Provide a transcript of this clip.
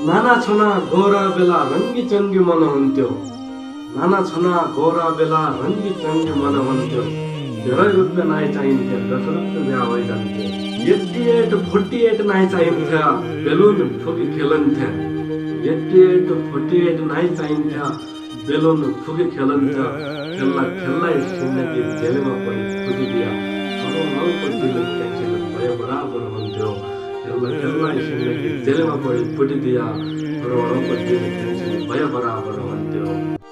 नाना छना गोरा बेला रङ्गी चङ्गी मन हुन्थ्यो। नाना छना गोरा बेला रङ्गी चङ्गी मन हुन्थ्यो। धेरै रुपियाँ नाइ चाहिन्थ्यो, 10 रुपियाँ बिहा भइजान्थ्यो। 88 48 नाइ चाहिन्थ्यो, बेलुन फुकी खेलन्थ्यो। 88 48 नाइ चाहिन्थ्यो, बेलुन फुकी खेलन्थ्यो। खेल्ला जिन्दगी जेलमा परि फुकिदिया करोडौँको दिल ट्याक्सिन भए बराबर हुन्थ्यो। खेल्ला जिन्दगी जेलमा परि फुटिदिया करोडौँको दिल ट्याक्सिन भए बराबर हुन्थ्यो।